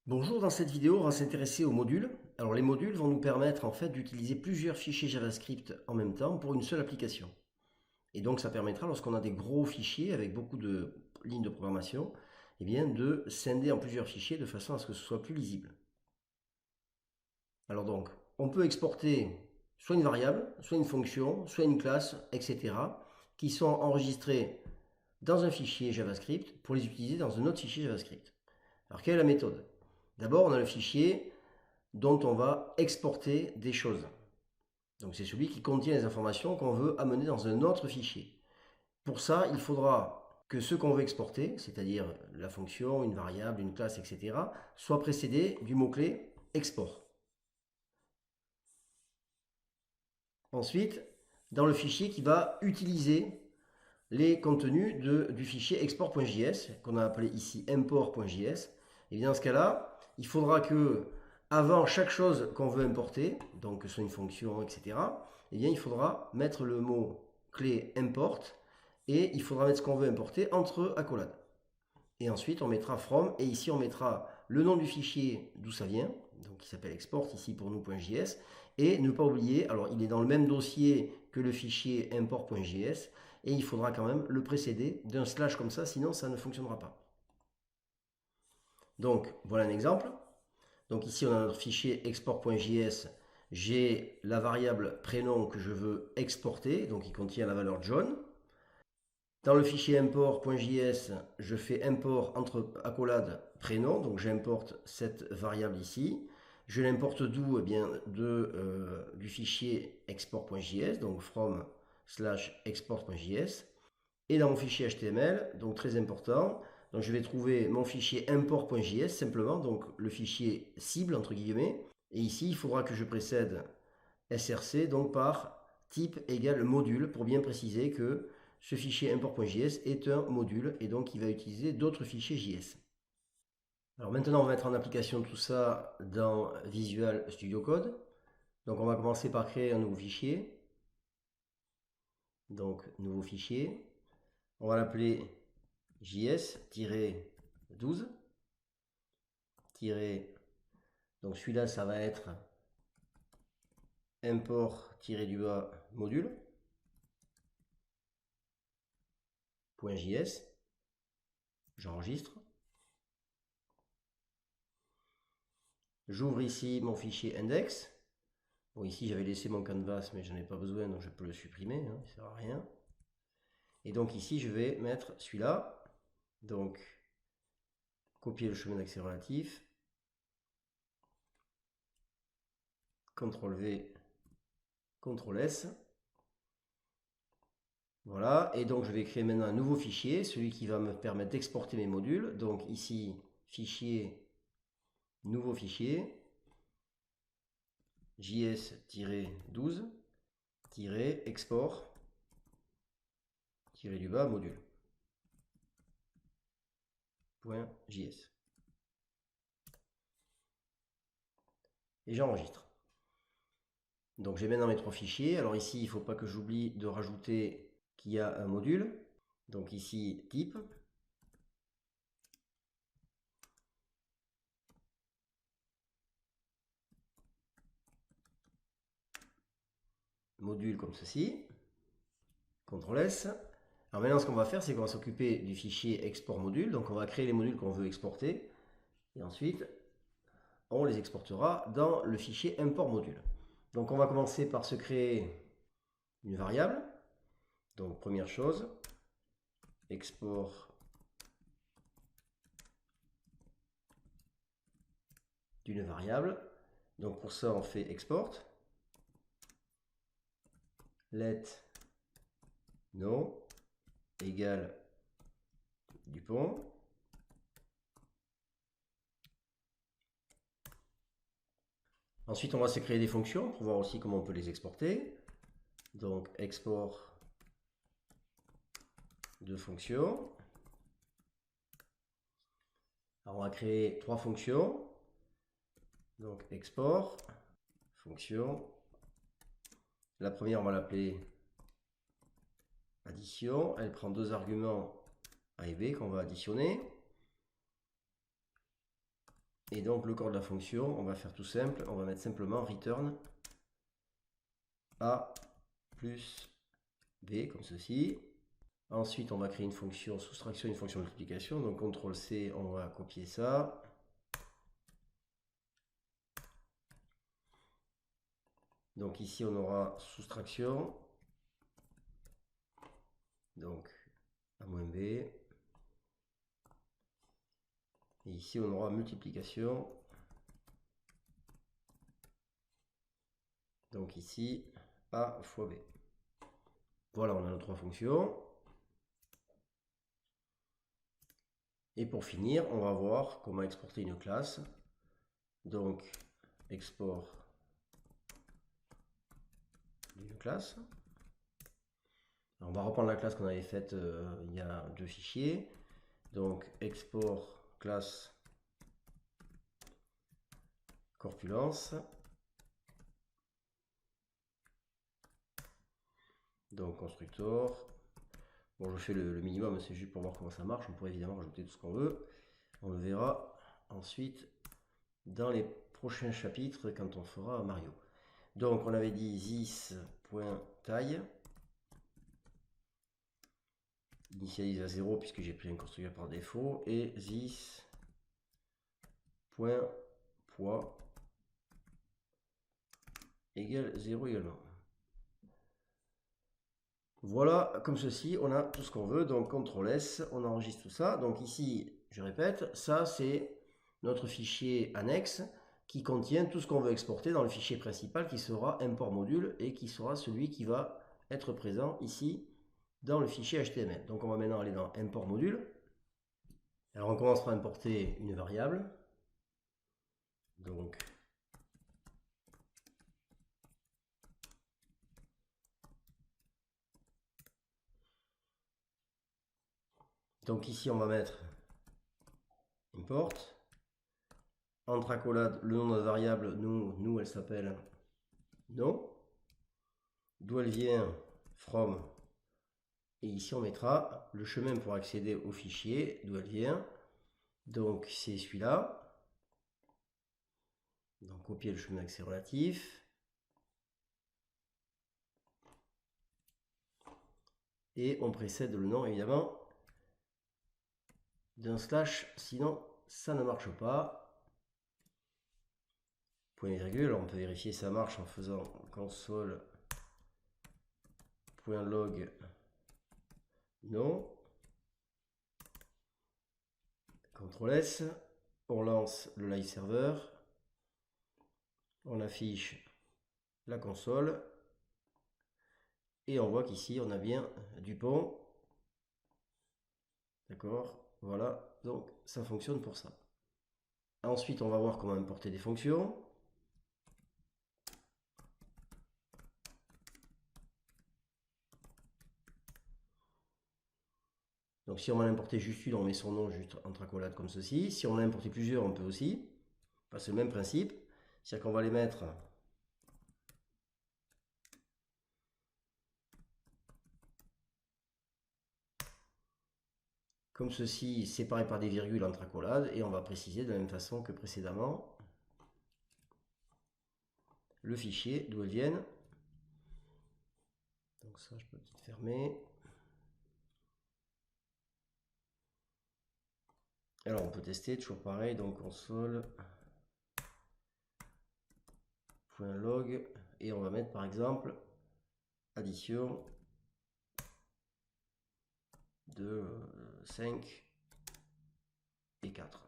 Bonjour, dans cette vidéo, on va s'intéresser aux modules. Alors les modules vont nous permettre en fait d'utiliser plusieurs fichiers JavaScript en même temps pour une seule application. Et donc ça permettra, lorsqu'on a des gros fichiers avec beaucoup de lignes de programmation, eh bien, de scinder en plusieurs fichiers de façon à ce que ce soit plus lisible. Alors donc, on peut exporter soit une variable, soit une fonction, soit une classe, etc. qui sont enregistrés dans un fichier JavaScript pour les utiliser dans un autre fichier JavaScript. Alors quelle est la méthode? D'abord, on a le fichier dont on va exporter des choses. Donc c'est celui qui contient les informations qu'on veut amener dans un autre fichier. Pour ça, il faudra que ce qu'on veut exporter, c'est-à-dire la fonction, une variable, une classe, etc., soit précédé du mot-clé export. Ensuite, dans le fichier qui va utiliser les contenus du fichier export.js, qu'on a appelé ici import.js, et bien dans ce cas-là, il faudra que, avant chaque chose qu'on veut importer, donc que ce soit une fonction, etc., et bien il faudra mettre le mot clé import, et il faudra mettre ce qu'on veut importer entre accolades. Et ensuite, on mettra from, et ici on mettra le nom du fichier d'où ça vient, donc qui s'appelle export ici pour nous.js, et ne pas oublier, alors il est dans le même dossier que le fichier import.js, et il faudra quand même le précéder d'un slash comme ça, sinon ça ne fonctionnera pas. Donc voilà un exemple. Donc ici on a notre fichier export.js, j'ai la variable prénom que je veux exporter, donc il contient la valeur John. Dans le fichier import.js, je fais import entre accolades prénom, donc j'importe cette variable ici. Je l'importe d'où? Eh bien, du fichier export.js, donc from slash export.js. Et dans mon fichier HTML, donc très important, donc je vais trouver mon fichier import.js simplement, donc le fichier cible entre guillemets. Et ici, il faudra que je précède src donc par type égale module pour bien préciser que ce fichier import.js est un module et donc il va utiliser d'autres fichiers JS. Alors maintenant, on va mettre en application tout ça dans Visual Studio Code. Donc on va commencer par créer un nouveau fichier. Donc nouveau fichier. On va l'appeler js-12. Donc celui-là, ça va être import-du-bas module.js. J'enregistre. J'ouvre ici mon fichier index. Bon, ici j'avais laissé mon canvas, mais je n'en ai pas besoin, donc je peux le supprimer, hein, ça ne sert à rien. Et donc ici je vais mettre celui-là. Donc copier le chemin d'accès relatif. CTRL V, CTRL S. Voilà, et donc je vais créer maintenant un nouveau fichier, celui qui va me permettre d'exporter mes modules. Donc ici, fichier, nouveau fichier, js-12-export-du-bas module.js. Et j'enregistre. Donc j'ai maintenant mes trois fichiers. Alors ici, il ne faut pas que j'oublie de rajouter qu'il y a un module. Donc ici, type. Module comme ceci. CTRL S. Alors maintenant, ce qu'on va faire, c'est qu'on va s'occuper du fichier export module. Donc on va créer les modules qu'on veut exporter. Et ensuite, on les exportera dans le fichier import module. Donc on va commencer par se créer une variable. Donc première chose, export d'une variable. Donc pour ça, on fait export. Let nom égale Dupont. Ensuite, on va se créer des fonctions pour voir aussi comment on peut les exporter. Donc export de fonctions. Alors, on va créer trois fonctions. Donc export, fonction. La première, on va l'appeler addition. Elle prend deux arguments A et B qu'on va additionner. Et donc le corps de la fonction, on va faire tout simple, on va mettre simplement return A plus B, comme ceci. Ensuite, on va créer une fonction soustraction, une fonction multiplication. Donc CTRL-C, on va copier ça. Donc ici, on aura soustraction. Donc A moins B. Et ici, on aura multiplication. Donc ici, A fois B. Voilà, on a nos trois fonctions. Et pour finir, on va voir comment exporter une classe. Donc, export d'une classe. Alors, on va reprendre la classe qu'on avait faite il y a deux fichiers. Donc, export classe corpulence. Donc, constructor. Bon, je fais le minimum, c'est juste pour voir comment ça marche. On pourrait évidemment rajouter tout ce qu'on veut. On le verra ensuite dans les prochains chapitres quand on fera Mario. Donc, on avait dit this.taille. Initialise à 0 puisque j'ai pris un constructeur par défaut. Et this.poids égale 0 également. Voilà, comme ceci, on a tout ce qu'on veut. Donc, CTRL S, on enregistre tout ça. Donc ici, je répète, ça c'est notre fichier annexe qui contient tout ce qu'on veut exporter dans le fichier principal qui sera import module et qui sera celui qui va être présent ici dans le fichier HTML. Donc on va maintenant aller dans import module. Alors on commence par importer une variable. Donc ici on va mettre import. Entre accolades, le nom de la variable, nous elle s'appelle no. D'où elle vient, from. Et ici on mettra le chemin pour accéder au fichier, d'où elle vient. Donc c'est celui-là. Donc copier le chemin d'accès relatif. Et on précède le nom évidemment d'un slash, sinon ça ne marche pas. Point et virgule, alors on peut vérifier si ça marche en faisant console.log non. CTRL S, on lance le live server, on affiche la console et on voit qu'ici on a bien Dupont. D'accord, voilà, donc ça fonctionne pour ça. Ensuite, on va voir comment importer des fonctions. Donc si on va importer juste une, on met son nom juste entre accolades comme ceci. Si on en a importé plusieurs, on peut aussi. C'est le même principe. C'est-à-dire qu'on va les mettre comme ceci, séparés par des virgules entre accolades. Et on va préciser de la même façon que précédemment le fichier d'où elles viennent. Donc ça, je peux peut-être fermer. Alors on peut tester, toujours pareil, donc console.log et on va mettre par exemple addition de 5 et 4.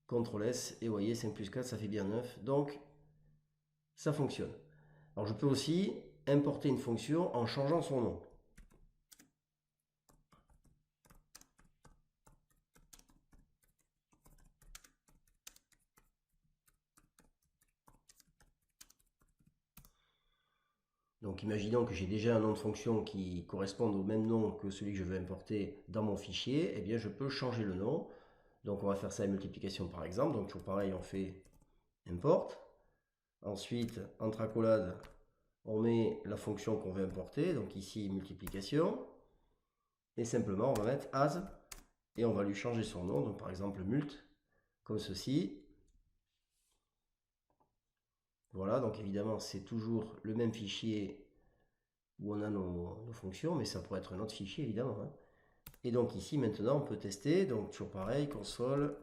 CTRL S et vous voyez 5 plus 4 ça fait bien 9, donc ça fonctionne. Alors je peux aussi importer une fonction en changeant son nom. Donc imaginons que j'ai déjà un nom de fonction qui corresponde au même nom que celui que je veux importer dans mon fichier, et bien je peux changer le nom. Donc on va faire ça à multiplication par exemple, donc toujours pareil, on fait import. Ensuite, entre accolades, on met la fonction qu'on veut importer, donc ici multiplication. Et simplement on va mettre as et on va lui changer son nom, donc par exemple mult, comme ceci. Voilà, donc évidemment c'est toujours le même fichier où on a nos fonctions, mais ça pourrait être un autre fichier évidemment, hein. Et donc ici maintenant on peut tester, donc toujours pareil, console.log,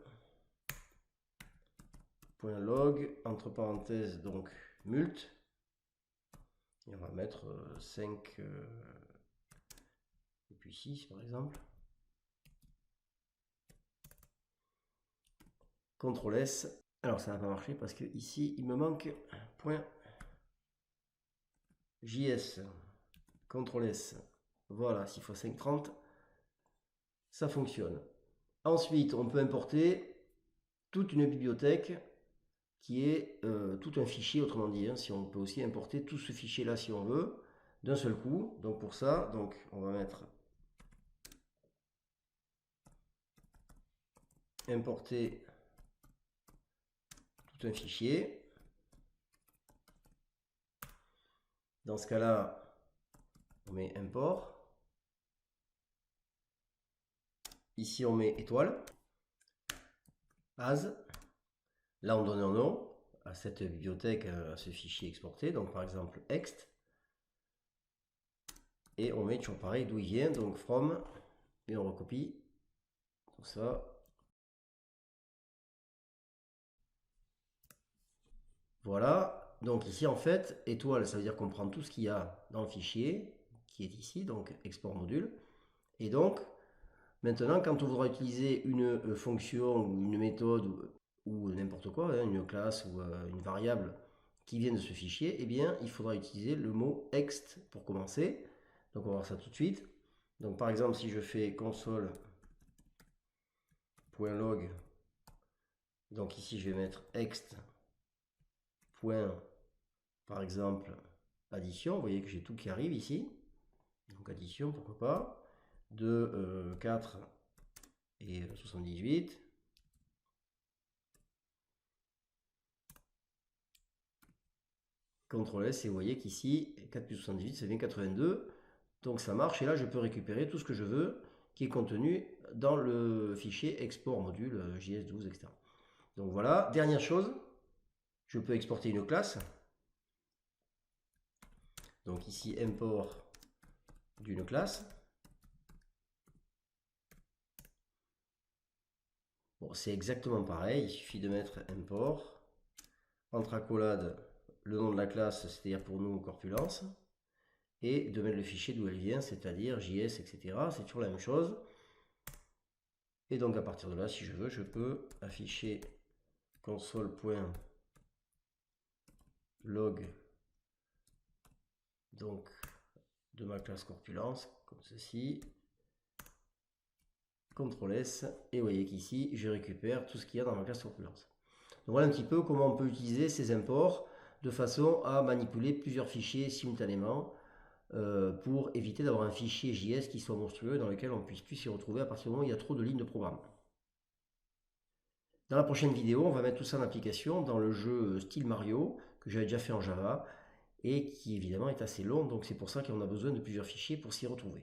entre parenthèses donc mult, et on va mettre 5 et puis 6 par exemple. CTRL S. Alors ça n'a pas marché parce que ici il me manque .js. CTRL S. Voilà, 6 x 5, 30. Ça fonctionne. Ensuite, on peut importer toute une bibliothèque qui est tout un fichier, autrement dit, hein, si on peut aussi importer tout ce fichier là si on veut, d'un seul coup. Donc pour ça, donc, on va mettre importer tout un fichier. Dans ce cas-là, on met import. Ici, on met étoile, as. Là, on donne un nom à cette bibliothèque, à ce fichier exporté. Donc, par exemple, ext. Et on met toujours pareil d'où il vient, donc from. Et on recopie tout ça. Voilà. Donc ici, en fait, étoile, ça veut dire qu'on prend tout ce qu'il y a dans le fichier, qui est ici, donc export module. Et donc, maintenant, quand on voudra utiliser une fonction ou une méthode ou n'importe quoi, hein, une classe ou une variable qui vient de ce fichier, eh bien, il faudra utiliser le mot ext pour commencer. Donc, on va voir ça tout de suite. Donc, par exemple, si je fais console.log, donc ici, je vais mettre ext. Par exemple, addition, vous voyez que j'ai tout qui arrive ici. Donc addition, pourquoi pas. 2, 4 et 78. CTRL S et vous voyez qu'ici 4 plus 78 ça devient 82. Donc ça marche et là je peux récupérer tout ce que je veux qui est contenu dans le fichier export module JS12, etc. Donc voilà, dernière chose, je peux exporter une classe. Donc ici import d'une classe. Bon, c'est exactement pareil, il suffit de mettre import, entre accolades le nom de la classe, c'est-à-dire pour nous Corpulence, et de mettre le fichier d'où elle vient, c'est-à-dire JS, etc. C'est toujours la même chose. Et donc à partir de là, si je veux, je peux afficher console.log donc de ma classe Corpulence, comme ceci. CTRL S, et vous voyez qu'ici, je récupère tout ce qu'il y a dans ma classe Corpulence. Donc voilà un petit peu comment on peut utiliser ces imports de façon à manipuler plusieurs fichiers simultanément pour éviter d'avoir un fichier JS qui soit monstrueux dans lequel on ne puisse plus s'y retrouver à partir du moment où il y a trop de lignes de programme. Dans la prochaine vidéo, on va mettre tout ça en application dans le jeu style Mario que j'avais déjà fait en Java et qui évidemment est assez long, donc c'est pour ça qu'on a besoin de plusieurs fichiers pour s'y retrouver.